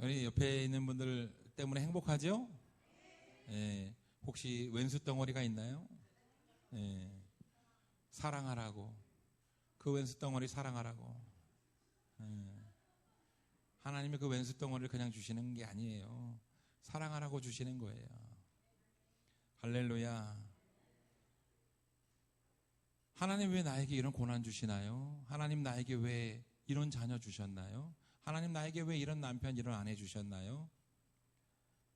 우리 옆에 있는 분들 때문에 행복하죠? 예, 혹시 왼수 덩어리가 있나요? 예, 사랑하라고. 그 왼수 덩어리 사랑하라고. 예, 하나님이 그 왼수 덩어리를 그냥 주시는 게 아니에요. 사랑하라고 주시는 거예요. 할렐루야. 하나님 왜 나에게 이런 고난 주시나요? 하나님 나에게 왜 이런 자녀 주셨나요? 하나님 나에게 왜 이런 남편, 이런 아내 주셨나요?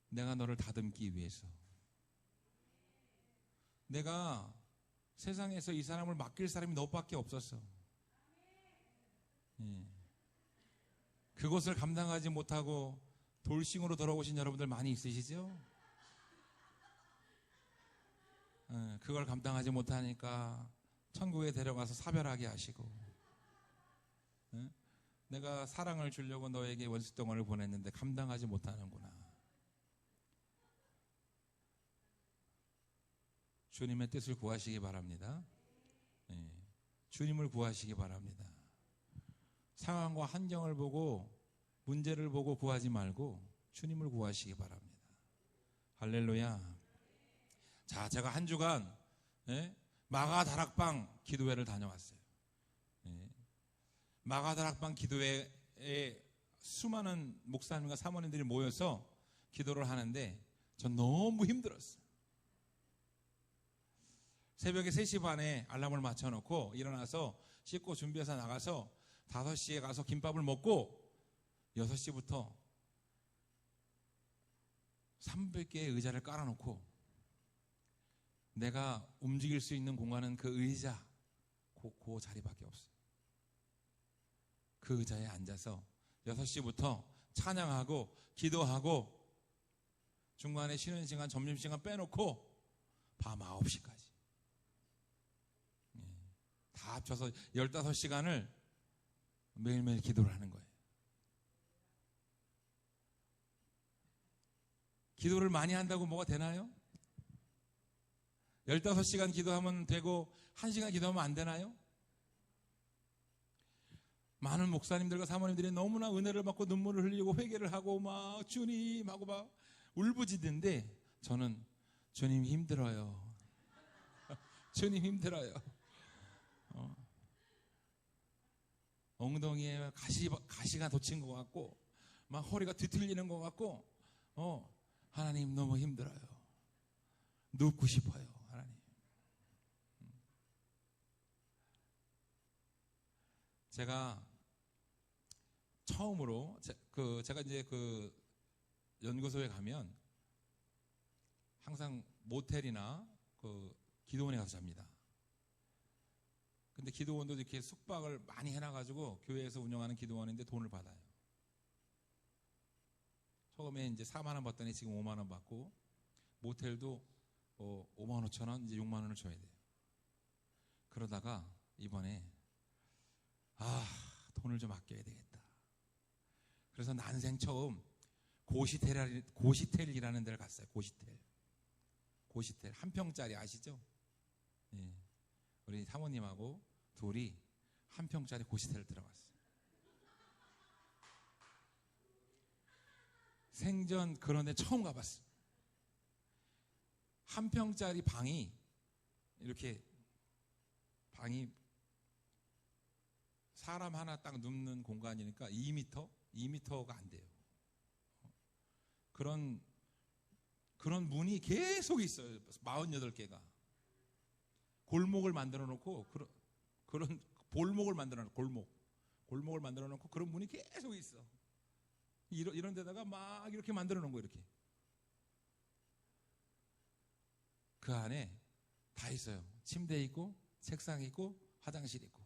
내가 너를 다듬기 위해서. 내가 세상에서 이 사람을 맡길 사람이 너밖에 없었어. 예. 그것을 감당하지 못하고 돌싱으로 돌아오신 여러분들 많이 있으시죠? 예. 그걸 감당하지 못하니까 천국에 데려가서 사별하게 하시고, 예? 내가 사랑을 주려고 너에게 원수덩어리를 보냈는데 감당하지 못하는구나. 주님의 뜻을 구하시기 바랍니다. 예. 주님을 구하시기 바랍니다. 상황과 환경을 보고 문제를 보고 구하지 말고 주님을 구하시기 바랍니다. 할렐루야. 자, 제가 한 주간 마가다락방 기도회를 다녀왔어요. 마가다락방 기도회에 수많은 목사님과 사모님들이 모여서 기도를 하는데 전 너무 힘들었어요. 새벽에 3시 반에 알람을 맞춰놓고 일어나서 씻고 준비해서 나가서 5시에 가서 김밥을 먹고 6시부터 300개의 의자를 깔아놓고 내가 움직일 수 있는 공간은 그 의자, 그 자리밖에 없어요. 그 의자에 앉아서 6시부터 찬양하고 기도하고 중간에 쉬는 시간, 점심시간 빼놓고 밤 9시까지 다 합쳐서 15시간을 매일매일 기도를 하는 거예요. 기도를 많이 한다고 뭐가 되나요? 15시간 기도하면 되고 1시간 기도하면 안 되나요? 많은 목사님들과 사모님들이 너무나 은혜를 받고 눈물을 흘리고 회개를 하고 막 주님 하고 막 울부짖는데 저는 주님 힘들어요. 주님 힘들어요. 엉덩이에 가시가 돋친 것 같고 막 허리가 뒤틀리는 것 같고 하나님 너무 힘들어요. 눕고 싶어요. 하나님. 제가 처음으로 제가 이제 그 연구소에 가면 항상 모텔이나 그 기도원에 가서 잡니다. 근데 기도원도 이렇게 숙박을 많이 해놔가지고 교회에서 운영하는 기도원인데 돈을 받아요. 처음에 이제 4만 원 받더니 지금 5만 원 받고 모텔도 5만 5천 원, 이제 6만 원을 줘야 돼요. 그러다가 이번에 돈을 좀 아껴야 되겠다. 그래서 난생 처음 고시텔이라는 데를 갔어요. 고시텔 한 평짜리 아시죠? 예. 우리 사모님하고 둘이 한 평짜리 고시텔을 들어갔어요. 생전 그런 데 처음 가봤어요. 한 평짜리 방이 이렇게 사람 하나 딱 눕는 공간이니까 2m가 안 돼요. 그런 문이 계속 있어요. 48개가. 골목을 만들어 놓고 그런 볼목을 만들어 놓고 골목을 만들어 놓고 그런 문이 계속 있어. 이런 데다가 막 이렇게 만들어 놓은 거 이렇게. 그 안에 다 있어요. 침대 있고 책상 있고 화장실 있고.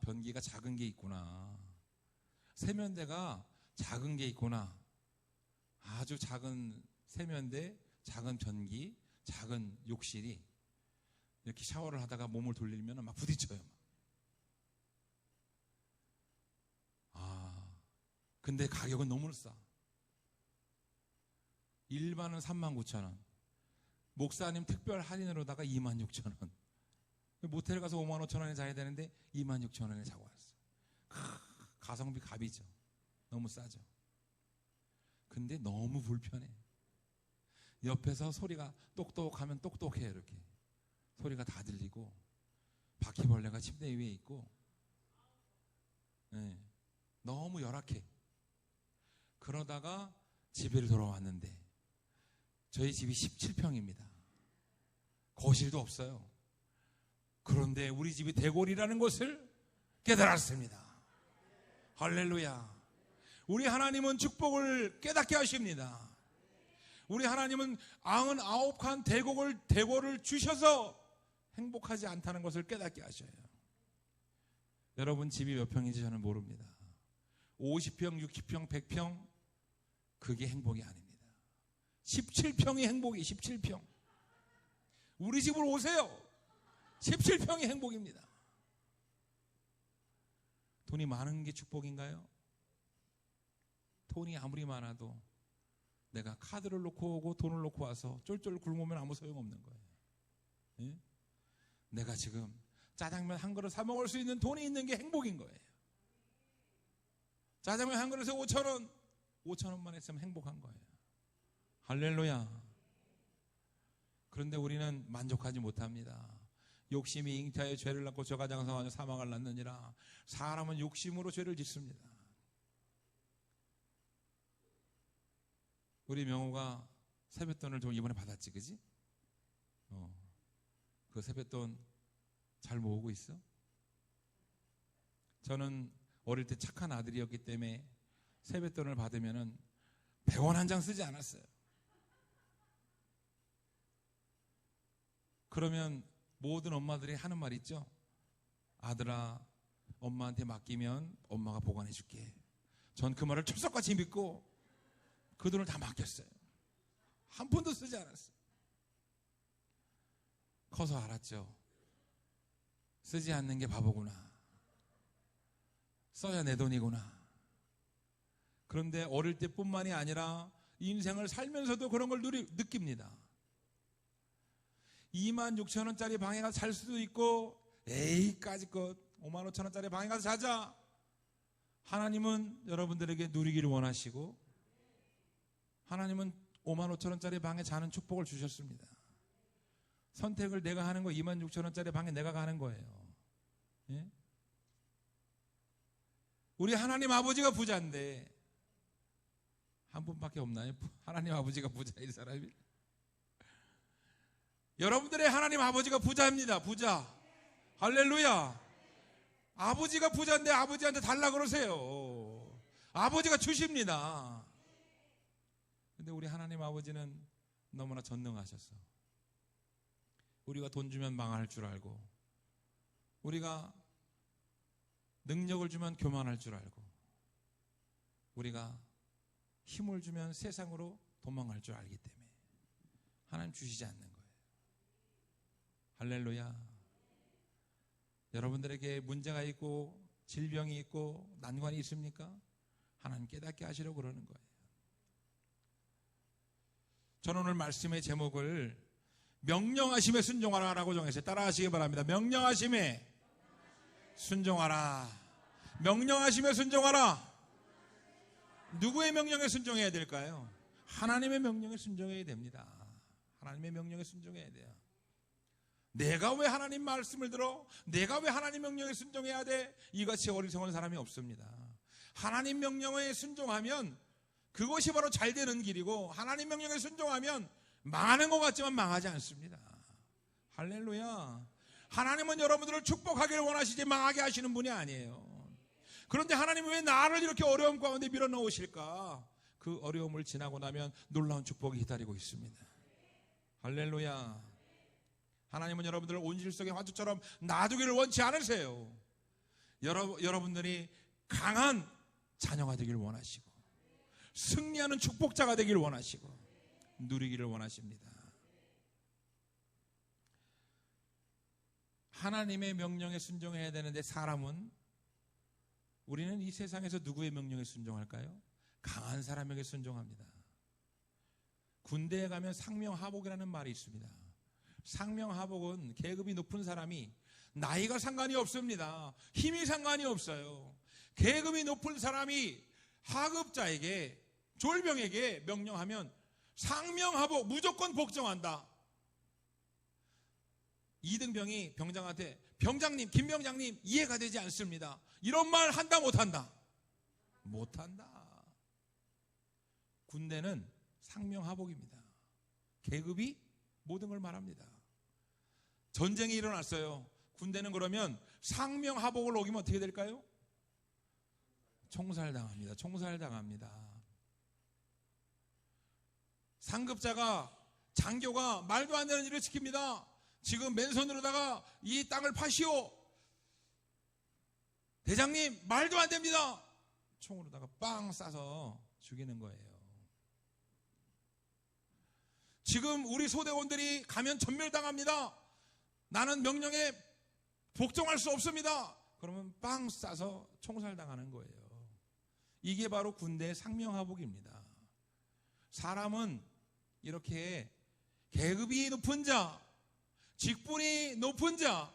변기가 작은 게 있구나. 세면대가 작은 게 있구나. 아주 작은 세면대, 작은 변기, 작은 욕실이 이렇게 샤워를 하다가 몸을 돌리면 막 부딪혀요. 근데 가격은 너무 싸. 일반은 39,000원. 목사님 특별 할인으로다가 26,000원. 모텔 가서 55,000원에 자야 되는데 26,000원에 자고 왔어. 가성비 갑이죠. 너무 싸죠. 근데 너무 불편해. 옆에서 소리가 똑똑하면 똑똑해. 이렇게 소리가 다 들리고 바퀴벌레가 침대 위에 있고, 네, 너무 열악해. 그러다가 집에 돌아왔는데 저희 집이 17평입니다. 거실도 없어요. 그런데 우리 집이 대골이라는 것을 깨달았습니다. 할렐루야. 우리 하나님은 축복을 깨닫게 하십니다. 우리 하나님은 99칸 대골을 주셔서 행복하지 않다는 것을 깨닫게 하셔요. 여러분 집이 몇 평인지 저는 모릅니다. 50평, 60평, 100평, 그게 행복이 아닙니다. 17평이 행복이, 17평. 우리 집으로 오세요. 17평이 행복입니다. 돈이 많은 게 축복인가요? 돈이 아무리 많아도 내가 카드를 놓고 오고 돈을 놓고 와서 쫄쫄 굶으면 아무 소용없는 거예요. 예? 내가 지금 짜장면 한 그릇 사 먹을 수 있는 돈이 있는 게 행복인 거예요. 짜장면 한 그릇에 5,000원, 5,000원만 했으면 행복한 거예요. 할렐루야. 그런데 우리는 만족하지 못합니다. 욕심이 잉태하여 죄를 낳고 저가 장성하여 사망을 낳느니라. 사람은 욕심으로 죄를 짓습니다. 우리 명호가 세뱃돈을 좀 이번에 받았지, 그지? 그 세뱃돈 잘 모으고 있어? 저는 어릴 때 착한 아들이었기 때문에 세뱃돈을 받으면은 100원 한 장 쓰지 않았어요. 그러면 모든 엄마들이 하는 말 있죠? 아들아, 엄마한테 맡기면 엄마가 보관해 줄게. 전 그 말을 철석같이 믿고 그 돈을 다 맡겼어요. 한 푼도 쓰지 않았어요. 커서 알았죠. 쓰지 않는 게 바보구나. 써야 내 돈이구나. 그런데 어릴 때뿐만이 아니라 인생을 살면서도 그런 걸 느낍니다. 26,000원짜리 방에 가서 잘 수도 있고, 에이까지 것 55,000원짜리 방에 가서 자자. 하나님은 여러분들에게 누리기를 원하시고, 하나님은 55,000원짜리 방에 자는 축복을 주셨습니다. 선택을 내가 하는 거, 26,000원짜리 방에 내가 가는 거예요. 예? 우리 하나님 아버지가 부자인데 한 분밖에 없나요? 하나님 아버지가 부자인 사람이? 여러분들의 하나님 아버지가 부자입니다. 부자. 할렐루야. 아버지가 부자인데 아버지한테 달라 그러세요. 아버지가 주십니다. 근데 우리 하나님 아버지는 너무나 전능하셔서 우리가 돈 주면 망할 줄 알고, 우리가 능력을 주면 교만할 줄 알고, 우리가 힘을 주면 세상으로 도망갈 줄 알기 때문에 하나님 주시지 않는 거예요. 할렐루야. 여러분들에게 문제가 있고 질병이 있고 난관이 있습니까? 하나님 깨닫게 하시려고 그러는 거예요. 저는 오늘 말씀의 제목을 명령하심에 순종하라라고 정했어요. 따라하시기 바랍니다. 명령하심에 순종하라. 명령하심에 순종하라. 누구의 명령에 순종해야 될까요? 하나님의 명령에 순종해야 됩니다. 하나님의 명령에 순종해야 돼요. 내가 왜 하나님 말씀을 들어? 내가 왜 하나님 명령에 순종해야 돼? 이같이 어리석은 사람이 없습니다. 하나님 명령에 순종하면 그것이 바로 잘 되는 길이고, 하나님 명령에 순종하면 망하는 것 같지만 망하지 않습니다. 할렐루야. 하나님은 여러분들을 축복하기를 원하시지 망하게 하시는 분이 아니에요. 그런데 하나님은 왜 나를 이렇게 어려움 가운데 밀어넣으실까? 그 어려움을 지나고 나면 놀라운 축복이 기다리고 있습니다. 할렐루야. 하나님은 여러분들을 온실속의 화초처럼 놔두기를 원치 않으세요. 여러분들이 강한 자녀가 되기를 원하시고, 승리하는 축복자가 되기를 원하시고, 누리기를 원하십니다. 하나님의 명령에 순종해야 되는데 우리는 이 세상에서 누구의 명령에 순종할까요? 강한 사람에게 순종합니다. 군대에 가면 상명하복이라는 말이 있습니다. 상명하복은 계급이 높은 사람이, 나이가 상관이 없습니다. 힘이 상관이 없어요. 계급이 높은 사람이 하급자에게 졸병에게 명령하면 상명하복, 무조건 복종한다. 이등병이 병장한테 병장님, 김병장님 이해가 되지 않습니다. 이런 말 한다 못한다? 못한다. 군대는 상명하복입니다. 계급이 모든 걸 말합니다. 전쟁이 일어났어요. 군대는 그러면 상명하복을 어기면 어떻게 될까요? 총살당합니다. 총살당합니다. 상급자가, 장교가 말도 안 되는 일을 시킵니다. 지금 맨손으로다가 이 땅을 파시오. 대장님 말도 안 됩니다. 총으로다가 빵 쏴서 죽이는 거예요. 지금 우리 소대원들이 가면 전멸당합니다. 나는 명령에 복종할 수 없습니다. 그러면 빵 쏴서 총살당하는 거예요. 이게 바로 군대의 상명하복입니다. 사람은 이렇게 계급이 높은 자, 직분이 높은 자,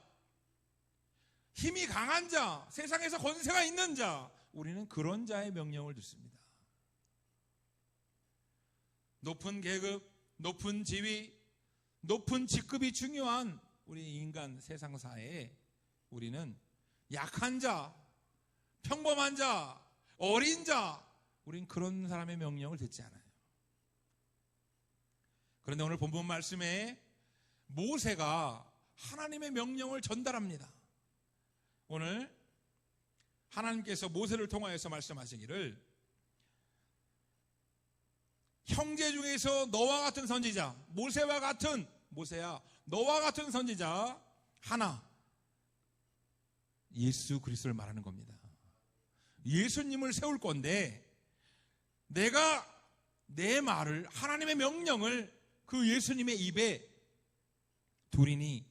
힘이 강한 자, 세상에서 권세가 있는 자, 우리는 그런 자의 명령을 듣습니다. 높은 계급, 높은 지위, 높은 직급이 중요한 우리 인간 세상사에 우리는 약한 자, 평범한 자, 어린 자, 우린 그런 사람의 명령을 듣지 않아요. 그런데 오늘 본문 말씀에 모세가 하나님의 명령을 전달합니다. 오늘 하나님께서 모세를 통하여서 말씀하시기를 형제 중에서 너와 같은 선지자, 모세야 너와 같은 선지자 하나, 예수 그리스도를 말하는 겁니다. 예수님을 세울 건데 내가 내 말을, 하나님의 명령을 그 예수님의 입에 두리니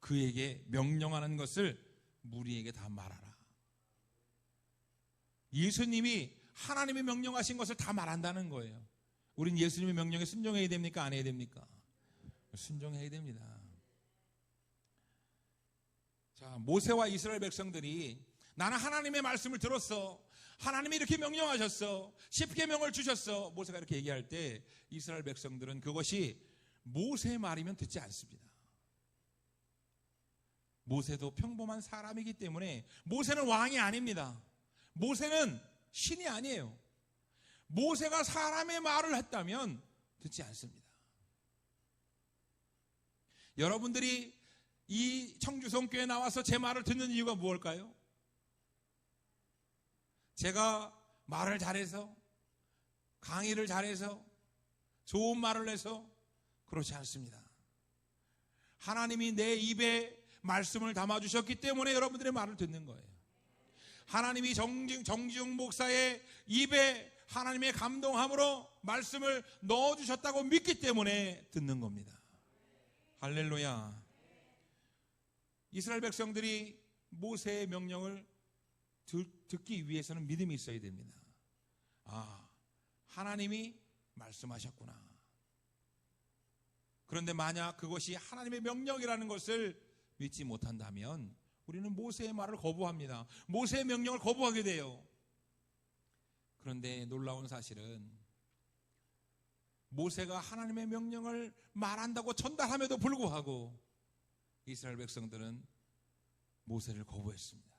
그에게 명령하는 것을 무리에게 다 말하라. 예수님이 하나님의 명령하신 것을 다 말한다는 거예요. 우린 예수님의 명령에 순종해야 됩니까? 안 해야 됩니까? 순종해야 됩니다. 자, 모세와 이스라엘 백성들이 나는 하나님의 말씀을 들었어. 하나님이 이렇게 명령하셨어. 십계명을 주셨어. 모세가 이렇게 얘기할 때 이스라엘 백성들은 그것이 모세의 말이면 듣지 않습니다. 모세도 평범한 사람이기 때문에 모세는 왕이 아닙니다. 모세는 신이 아니에요. 모세가 사람의 말을 했다면 듣지 않습니다. 여러분들이 이 청주성교에 나와서 제 말을 듣는 이유가 무엇일까요? 제가 말을 잘해서, 강의를 잘해서, 좋은 말을 해서 그렇지 않습니다. 하나님이 내 입에 말씀을 담아주셨기 때문에 여러분들의 말을 듣는 거예요. 하나님이 정지웅 목사의 입에 하나님의 감동함으로 말씀을 넣어주셨다고 믿기 때문에 듣는 겁니다. 할렐루야. 이스라엘 백성들이 모세의 명령을 듣기 위해서는 믿음이 있어야 됩니다. 아, 하나님이 말씀하셨구나. 그런데 만약 그것이 하나님의 명령이라는 것을 믿지 못한다면 우리는 모세의 말을 거부합니다. 모세의 명령을 거부하게 돼요. 그런데 놀라운 사실은 모세가 하나님의 명령을 말한다고 전달함에도 불구하고 이스라엘 백성들은 모세를 거부했습니다.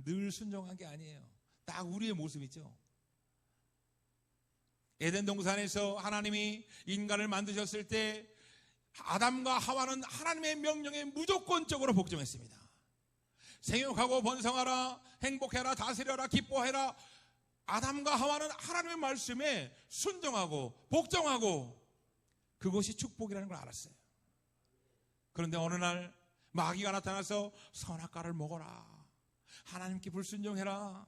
늘 순종한 게 아니에요. 딱 우리의 모습이죠. 에덴 동산에서 하나님이 인간을 만드셨을 때 아담과 하와는 하나님의 명령에 무조건적으로 복종했습니다. 생육하고 번성하라, 행복해라, 다스려라, 기뻐해라. 아담과 하와는 하나님의 말씀에 순종하고 복종하고 그것이 축복이라는 걸 알았어요. 그런데 어느 날 마귀가 나타나서 선악과를 먹어라, 하나님께 불순종해라.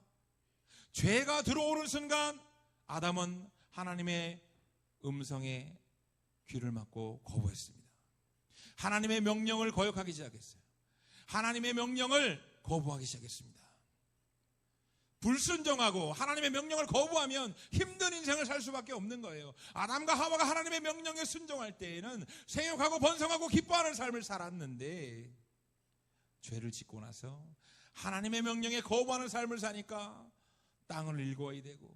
죄가 들어오는 순간 아담은 하나님의 음성에 귀를 막고 거부했습니다. 하나님의 명령을 거역하기 시작했어요. 하나님의 명령을 거부하기 시작했습니다. 불순종하고 하나님의 명령을 거부하면 힘든 인생을 살 수밖에 없는 거예요. 아담과 하와가 하나님의 명령에 순종할 때에는 생육하고 번성하고 기뻐하는 삶을 살았는데 죄를 짓고 나서 하나님의 명령에 거부하는 삶을 사니까 땅을 일궈야 되고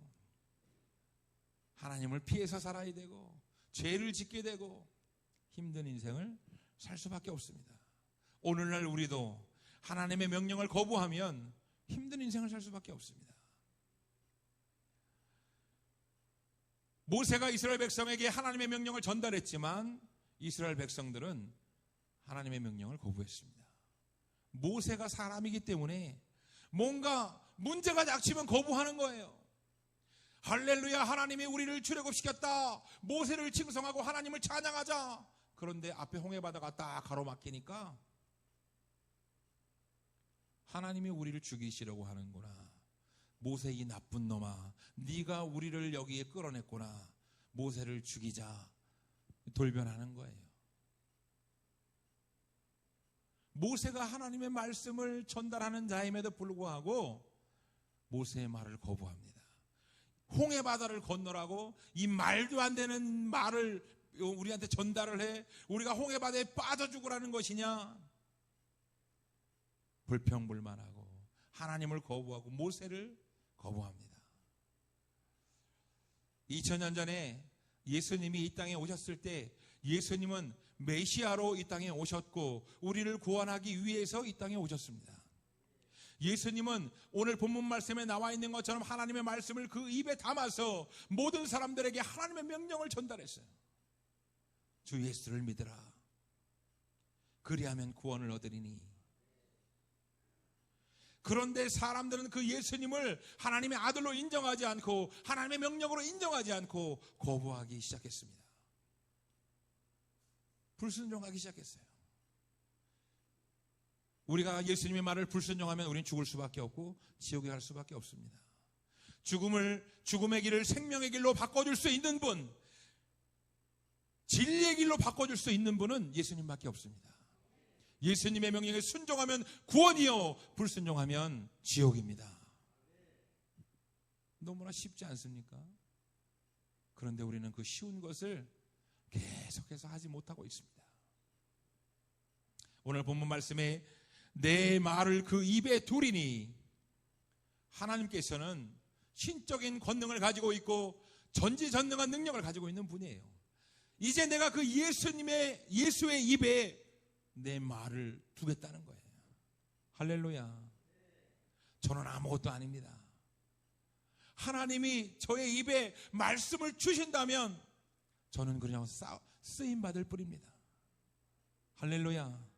하나님을 피해서 살아야 되고 죄를 짓게 되고 힘든 인생을 살 수밖에 없습니다. 오늘날 우리도 하나님의 명령을 거부하면 힘든 인생을 살 수밖에 없습니다. 모세가 이스라엘 백성에게 하나님의 명령을 전달했지만 이스라엘 백성들은 하나님의 명령을 거부했습니다. 모세가 사람이기 때문에 뭔가 문제가 닥치면 거부하는 거예요. 할렐루야, 하나님이 우리를 출애굽시켰다. 모세를 칭송하고 하나님을 찬양하자. 그런데 앞에 홍해바다가 딱 가로막히니까 하나님이 우리를 죽이시려고 하는구나. 모세 이 나쁜 놈아, 네가 우리를 여기에 끌어냈구나. 모세를 죽이자. 돌변하는 거예요. 모세가 하나님의 말씀을 전달하는 자임에도 불구하고 모세의 말을 거부합니다. 홍해바다를 건너라고 이 말도 안 되는 말을 우리한테 전달을 해 우리가 홍해바다에 빠져 죽으라는 것이냐? 불평불만하고 하나님을 거부하고 모세를 거부합니다. 2000년 전에 예수님이 이 땅에 오셨을 때 예수님은 메시아로 이 땅에 오셨고 우리를 구원하기 위해서 이 땅에 오셨습니다. 예수님은 오늘 본문 말씀에 나와 있는 것처럼 하나님의 말씀을 그 입에 담아서 모든 사람들에게 하나님의 명령을 전달했어요. 주 예수를 믿으라. 그리하면 구원을 얻으리니. 그런데 사람들은 그 예수님을 하나님의 아들로 인정하지 않고 하나님의 명령으로 인정하지 않고 거부하기 시작했습니다. 불순종하기 시작했어요. 우리가 예수님의 말을 불순종하면 우리는 죽을 수밖에 없고 지옥에 갈 수밖에 없습니다. 죽음의 길을 생명의 길로 바꿔줄 수 있는 분, 진리의 길로 바꿔줄 수 있는 분은 예수님밖에 없습니다. 예수님의 명령에 순종하면 구원이요, 불순종하면 지옥입니다. 너무나 쉽지 않습니까? 그런데 우리는 그 쉬운 것을 계속해서 하지 못하고 있습니다. 오늘 본문 말씀에 내 말을 그 입에 두리니, 하나님께서는 신적인 권능을 가지고 있고 전지전능한 능력을 가지고 있는 분이에요. 이제 내가 그 예수의 입에 내 말을 두겠다는 거예요. 할렐루야. 저는 아무것도 아닙니다. 하나님이 저의 입에 말씀을 주신다면 저는 그냥 쓰임받을 뿐입니다. 할렐루야.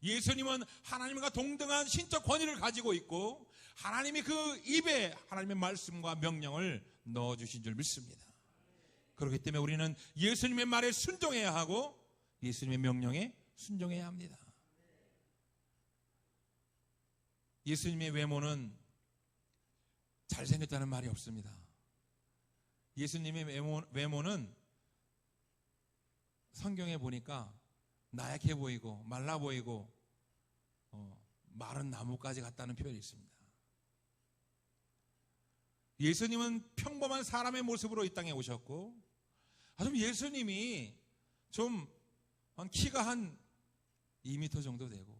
예수님은 하나님과 동등한 신적 권위를 가지고 있고 하나님이 그 입에 하나님의 말씀과 명령을 넣어주신 줄 믿습니다. 그렇기 때문에 우리는 예수님의 말에 순종해야 하고 예수님의 명령에 순종해야 합니다. 예수님의 외모는 잘생겼다는 말이 없습니다. 예수님의 외모는 성경에 보니까 나약해 보이고 말라 보이고 마른 나무까지 같다는 표현이 있습니다. 예수님은 평범한 사람의 모습으로 이 땅에 오셨고, 예수님이 좀 키가 한 2m 정도 되고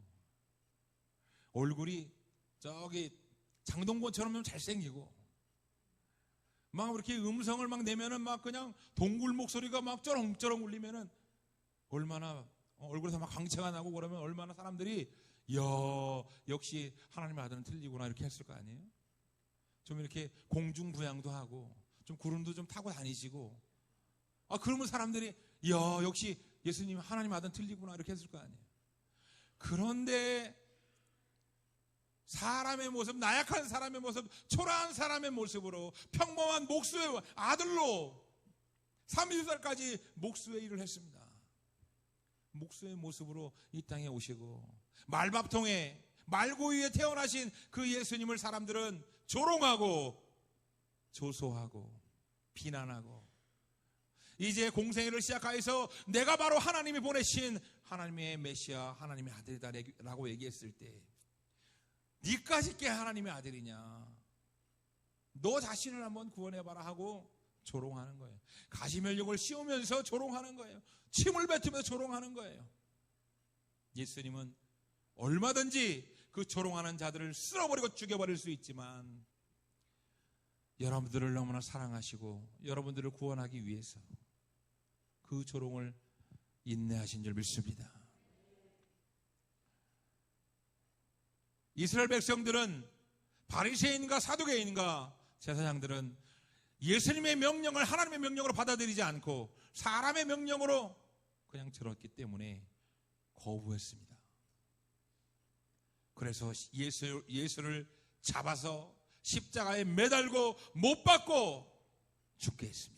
얼굴이 저기 장동건처럼 좀 잘생기고 막 이렇게 음성을 막 내면은 막 그냥 동굴 목소리가 막 쩌렁쩌렁 울리면은 얼마나 얼굴에서 막 광채가 나고 그러면 얼마나 사람들이 역시 하나님의 아들은 틀리구나 이렇게 했을 거 아니에요? 좀 이렇게 공중부양도 하고 좀 구름도 좀 타고 다니시고 그러면 사람들이 역시 예수님 하나님 아들은 틀리구나 이렇게 했을 거 아니에요? 그런데 사람의 모습, 나약한 사람의 모습, 초라한 사람의 모습으로 평범한 목수의 아들로 30살까지 목수의 일을 했습니다. 목수의 모습으로 이 땅에 오시고 말밥통에 말고유에 태어나신 그 예수님을 사람들은 조롱하고 조소하고 비난하고 이제 공생애를 시작하여서 내가 바로 하나님이 보내신 하나님의 메시아, 하나님의 아들이다라고 얘기했을 때 니까짓 게 하나님의 아들이냐, 너 자신을 한번 구원해봐라 하고 조롱하는 거예요. 가시면역을 씌우면서 조롱하는 거예요. 침을 뱉으면서 조롱하는 거예요. 예수님은 얼마든지 그 조롱하는 자들을 쓸어버리고 죽여버릴 수 있지만 여러분들을 너무나 사랑하시고 여러분들을 구원하기 위해서 그 조롱을 인내하신 줄 믿습니다. 이스라엘 백성들은 바리새인과 사두개인과 제사장들은 예수님의 명령을 하나님의 명령으로 받아들이지 않고 사람의 명령으로 그냥 들었기 때문에 거부했습니다. 그래서 예수를 잡아서 십자가에 매달고 못 박고 죽게 했습니다.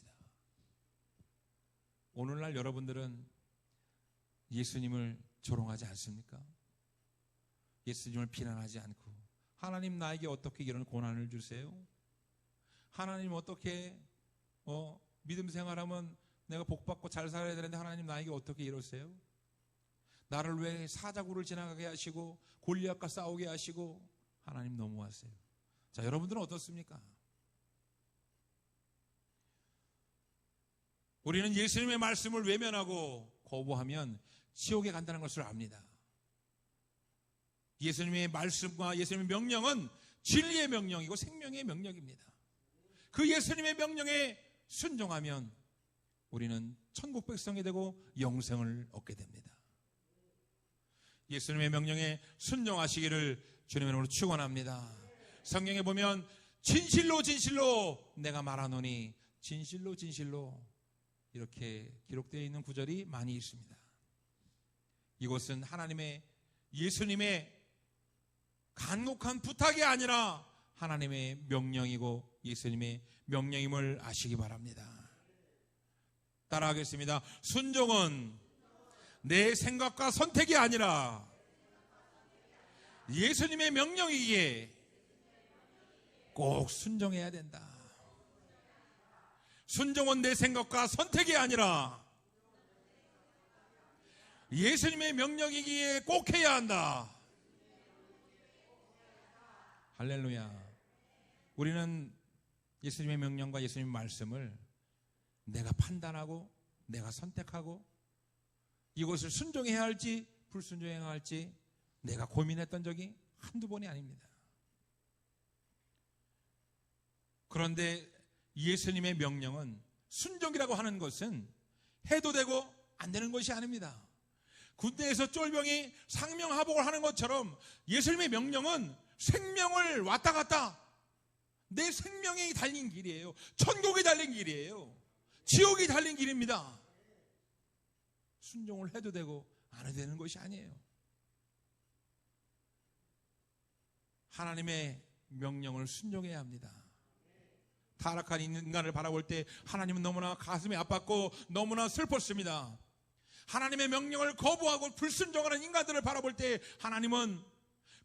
오늘날 여러분들은 예수님을 조롱하지 않습니까? 예수님을 비난하지 않고 하나님 나에게 어떻게 이런 고난을 주세요? 하나님 어떻게 믿음 생활하면 내가 복받고 잘 살아야 되는데 하나님 나에게 어떻게 이러세요? 나를 왜 사자굴을 지나가게 하시고 골리앗과 싸우게 하시고 하나님 너무하세요. 자, 여러분들은 어떻습니까? 우리는 예수님의 말씀을 외면하고 거부하면 지옥에 간다는 것을 압니다. 예수님의 말씀과 예수님의 명령은 진리의 명령이고 생명의 명령입니다. 그 예수님의 명령에 순종하면 우리는 천국 백성이 되고 영생을 얻게 됩니다. 예수님의 명령에 순종하시기를 주님의 이름으로 축원합니다. 성경에 보면 진실로 진실로 내가 말하노니 진실로 진실로 이렇게 기록되어 있는 구절이 많이 있습니다. 이것은 예수님의 간곡한 부탁이 아니라 하나님의 명령이고 예수님의 명령임을 아시기 바랍니다. 따라하겠습니다. 순종은 내 생각과 선택이 아니라 예수님의 명령이기에 꼭 순종해야 된다. 순종은 내 생각과 선택이 아니라 예수님의 명령이기에 꼭 해야 한다. 할렐루야. 우리는 예수님의 명령과 예수님의 말씀을 내가 판단하고 내가 선택하고 이것을 순종해야 할지 불순종해야 할지 내가 고민했던 적이 한두 번이 아닙니다. 그런데 예수님의 명령은 순종이라고 하는 것은 해도 되고 안 되는 것이 아닙니다. 군대에서 쫄병이 상명하복을 하는 것처럼 예수님의 명령은 생명을 왔다 갔다 내 생명이 달린 길이에요. 천국이 달린 길이에요. 지옥이 달린 길입니다. 순종을 해도 되고 안 해도 되는 것이 아니에요. 하나님의 명령을 순종해야 합니다. 타락한 인간을 바라볼 때 하나님은 너무나 가슴이 아팠고 너무나 슬펐습니다. 하나님의 명령을 거부하고 불순종하는 인간들을 바라볼 때 하나님은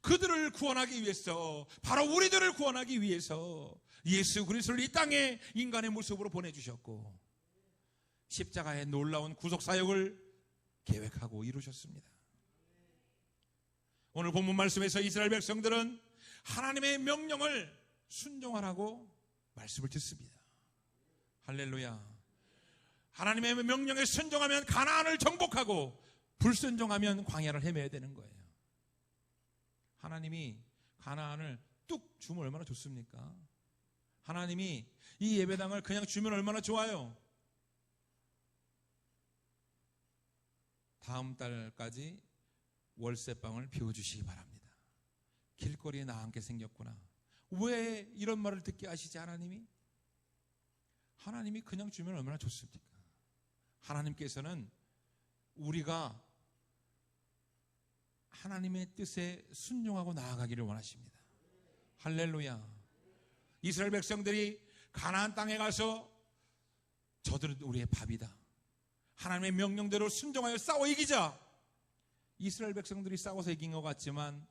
그들을 구원하기 위해서 바로 우리들을 구원하기 위해서 예수 그리스도를 이 땅에 인간의 모습으로 보내주셨고 십자가의 놀라운 구속사역을 계획하고 이루셨습니다. 오늘 본문 말씀에서 이스라엘 백성들은 하나님의 명령을 순종하라고 말씀을 듣습니다. 할렐루야. 하나님의 명령에 순종하면 가나안을 정복하고 불순종하면 광야를 헤매야 되는 거예요. 하나님이 가나안을 뚝 주면 얼마나 좋습니까? 하나님이 이 예배당을 그냥 주면 얼마나 좋아요. 다음 달까지 월세방을 비워주시기 바랍니다. 길거리에 나 함께 생겼구나. 왜 이런 말을 듣게 하시지 하나님이? 하나님이 그냥 주면 얼마나 좋습니까? 하나님께서는 우리가 하나님의 뜻에 순종하고 나아가기를 원하십니다. 할렐루야. 이스라엘 백성들이 가나안 땅에 가서 저들은 우리의 밥이다. 하나님의 명령대로 순종하여 싸워 이기자. 이스라엘 백성들이 싸워서 이긴 것 같지만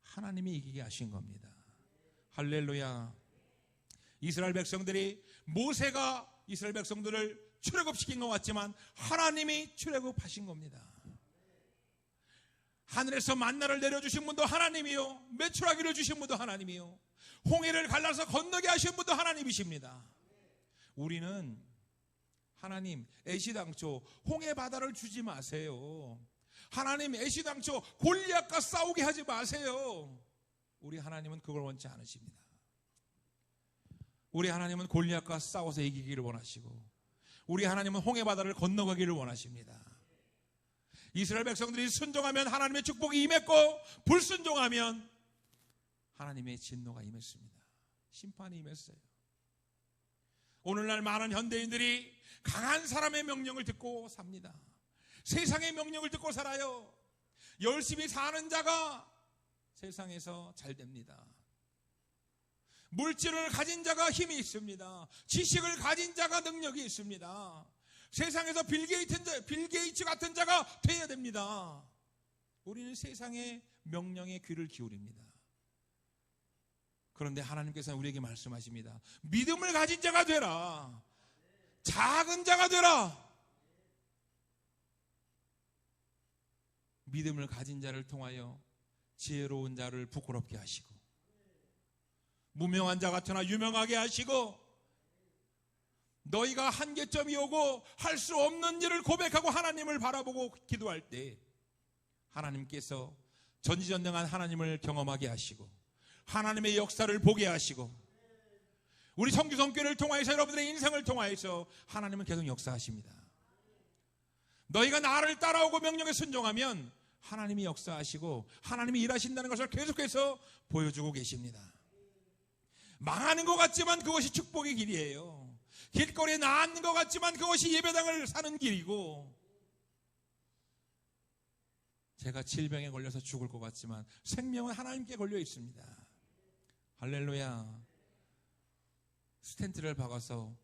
하나님이 이기게 하신 겁니다. 할렐루야. 이스라엘 백성들이 모세가 이스라엘 백성들을 출애굽시킨 것 같지만 하나님이 출애굽하신 겁니다. 하늘에서 만나를 내려주신 분도 하나님이요, 메추라기를 주신 분도 하나님이요, 홍해를 갈라서 건너게 하신 분도 하나님이십니다. 우리는 하나님 애시당초 홍해 바다를 주지 마세요. 하나님 애시당초 골리앗과 싸우게 하지 마세요. 우리 하나님은 그걸 원치 않으십니다. 우리 하나님은 골리앗과 싸워서 이기기를 원하시고, 우리 하나님은 홍해바다를 건너가기를 원하십니다. 이스라엘 백성들이 순종하면 하나님의 축복이 임했고, 불순종하면 하나님의 진노가 임했습니다. 심판이 임했어요. 오늘날 많은 현대인들이 강한 사람의 명령을 듣고 삽니다. 세상의 명령을 듣고 살아요. 열심히 사는 자가 세상에서 잘 됩니다. 물질을 가진 자가 힘이 있습니다. 지식을 가진 자가 능력이 있습니다. 세상에서 빌 게이츠 같은 자가 되어야 됩니다. 우리는 세상의 명령에 귀를 기울입니다. 그런데 하나님께서는 우리에게 말씀하십니다. 믿음을 가진 자가 되라. 작은 자가 되라. 믿음을 가진 자를 통하여 지혜로운 자를 부끄럽게 하시고, 무명한 자 같으나 유명하게 하시고, 너희가 한계점이 오고 할 수 없는 일을 고백하고 하나님을 바라보고 기도할 때 하나님께서 전지전능한 하나님을 경험하게 하시고, 하나님의 역사를 보게 하시고, 우리 성교성교를 통하여서 여러분들의 인생을 통하여서 하나님은 계속 역사하십니다. 너희가 나를 따라오고 명령에 순종하면 하나님이 역사하시고 하나님이 일하신다는 것을 계속해서 보여주고 계십니다. 망하는 것 같지만 그것이 축복의 길이에요. 길거리에 나앉는 것 같지만 그것이 예배당을 사는 길이고, 제가 질병에 걸려서 죽을 것 같지만 생명은 하나님께 걸려 있습니다. 할렐루야. 스텐트를 박아서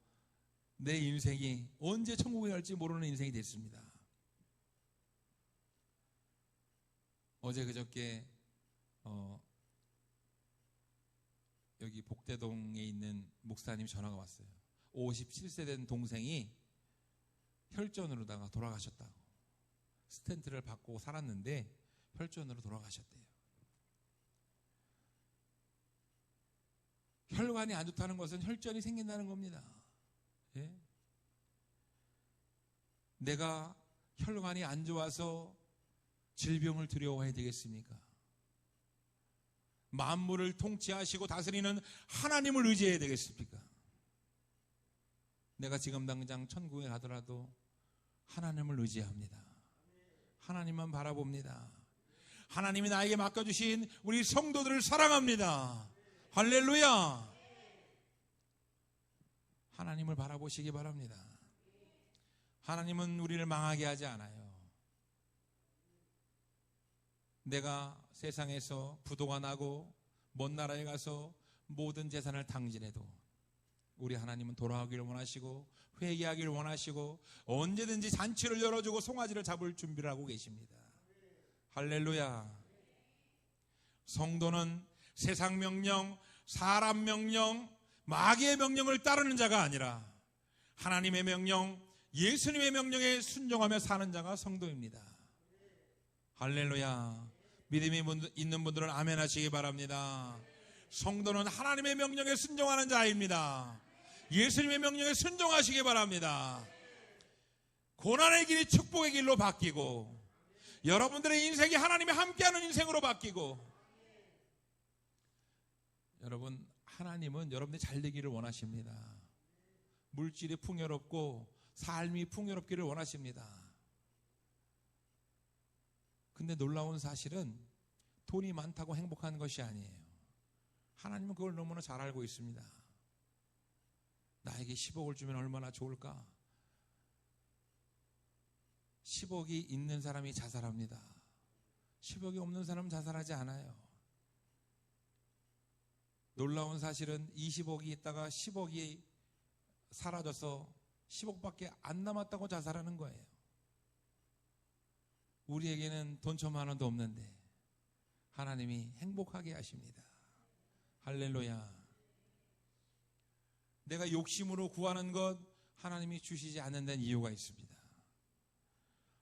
내 인생이 언제 천국에 갈지 모르는 인생이 됐습니다. 어제 그저께 여기 복대동에 있는 목사님 전화가 왔어요. 57세 된 동생이 혈전으로다가 돌아가셨다고. 스텐트를 받고 살았는데 혈전으로 돌아가셨대요. 혈관이 안 좋다는 것은 혈전이 생긴다는 겁니다. 예? 내가 혈관이 안 좋아서 질병을 두려워해야 되겠습니까? 만물을 통치하시고 다스리는 하나님을 의지해야 되겠습니까? 내가 지금 당장 천국에 가더라도 하나님을 의지합니다. 하나님만 바라봅니다. 하나님이 나에게 맡겨주신 우리 성도들을 사랑합니다. 할렐루야. 하나님을 바라보시기 바랍니다. 하나님은 우리를 망하게 하지 않아요. 내가 세상에서 부도가 나고 먼 나라에 가서 모든 재산을 탕진해도 우리 하나님은 돌아오기를 원하시고 회개하기를 원하시고 언제든지 잔치를 열어주고 송아지를 잡을 준비를 하고 계십니다. 할렐루야. 성도는 세상 명령, 사람 명령, 마귀의 명령을 따르는 자가 아니라 하나님의 명령, 예수님의 명령에 순종하며 사는 자가 성도입니다. 할렐루야. 믿음이 있는 분들은 아멘 하시기 바랍니다. 성도는 하나님의 명령에 순종하는 자입니다. 예수님의 명령에 순종하시기 바랍니다. 고난의 길이 축복의 길로 바뀌고, 여러분들의 인생이 하나님이 함께하는 인생으로 바뀌고, 여러분, 하나님은 여러분들이 잘 되기를 원하십니다. 물질이 풍요롭고 삶이 풍요롭기를 원하십니다. 근데 놀라운 사실은 돈이 많다고 행복한 것이 아니에요. 하나님은 그걸 너무나 잘 알고 있습니다. 나에게 10억을 주면 얼마나 좋을까? 10억이 있는 사람이 자살합니다. 10억이 없는 사람은 자살하지 않아요. 놀라운 사실은 20억이 있다가 10억이 사라져서 10억밖에 안 남았다고 자살하는 거예요. 우리에게는 돈 1,000만 원도 없는데 하나님이 행복하게 하십니다. 할렐루야. 내가 욕심으로 구하는 것 하나님이 주시지 않는 데는 이유가 있습니다.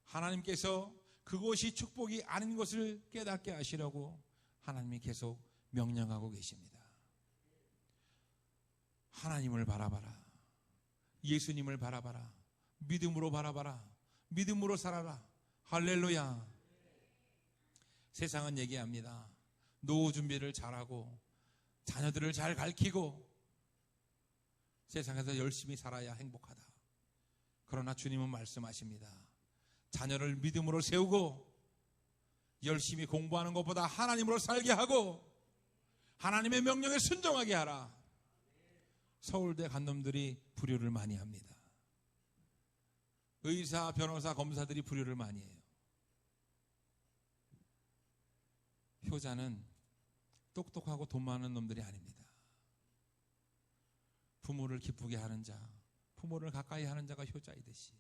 하나님께서 그것이 축복이 아닌 것을 깨닫게 하시려고 하나님이 계속 명령하고 계십니다. 하나님을 바라봐라. 예수님을 바라봐라. 믿음으로 바라봐라. 믿음으로 살아라. 할렐루야. 세상은 얘기합니다. 노후 준비를 잘하고 자녀들을 잘 가르치고 세상에서 열심히 살아야 행복하다. 그러나 주님은 말씀하십니다. 자녀를 믿음으로 세우고 열심히 공부하는 것보다 하나님으로 살게 하고 하나님의 명령에 순종하게 하라. 서울대 간 놈들이 불효를 많이 합니다. 의사, 변호사, 검사들이 불효를 많이 해요. 효자는 똑똑하고 돈 많은 놈들이 아닙니다. 부모를 기쁘게 하는 자, 부모를 가까이 하는 자가 효자이듯이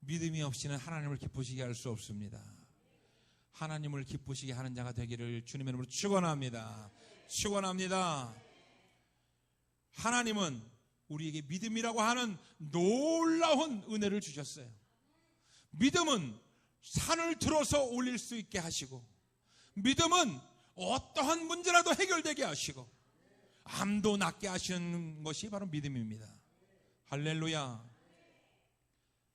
믿음이 없이는 하나님을 기쁘시게 할 수 없습니다. 하나님을 기쁘시게 하는 자가 되기를 주님의 이름으로 축원합니다. 축원합니다. 하나님은 우리에게 믿음이라고 하는 놀라운 은혜를 주셨어요. 믿음은 산을 들어서 올릴 수 있게 하시고, 믿음은 어떠한 문제라도 해결되게 하시고, 암도 낫게 하시는 것이 바로 믿음입니다. 할렐루야.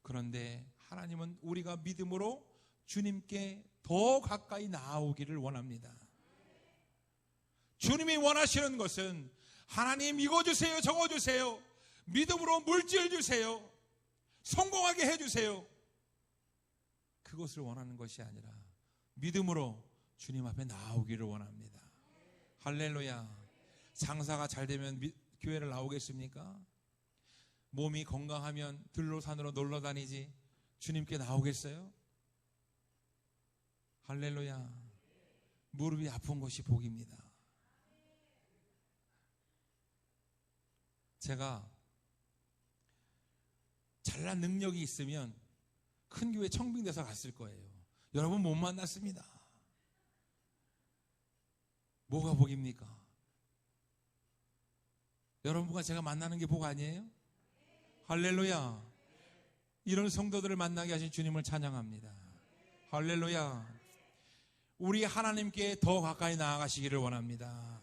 그런데 하나님은 우리가 믿음으로 주님께 더 가까이 나아오기를 원합니다. 주님이 원하시는 것은 하나님 이거 주세요, 저거 주세요, 믿음으로 물질 주세요, 성공하게 해주세요, 그것을 원하는 것이 아니라 믿음으로 주님 앞에 나오기를 원합니다. 할렐루야. 장사가 잘 되면 교회를 나오겠습니까? 몸이 건강하면 들로 산으로 놀러 다니지 주님께 나오겠어요? 할렐루야. 무릎이 아픈 것이 복입니다. 제가 잘난 능력이 있으면 큰 교회 청빙돼서 갔을 거예요. 여러분 못 만났습니다. 뭐가 복입니까? 여러분과 제가 만나는 게 복 아니에요? 할렐루야. 이런 성도들을 만나게 하신 주님을 찬양합니다. 할렐루야. 우리 하나님께 더 가까이 나아가시기를 원합니다.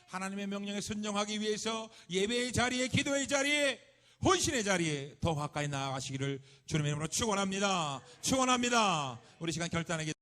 하나님의 명령에 순종하기 위해서 예배의 자리에, 기도의 자리에, 헌신의 자리에 더 가까이 나아가시기를 주님의 이름으로 축원합니다. 축원합니다. 우리 시간 결단하게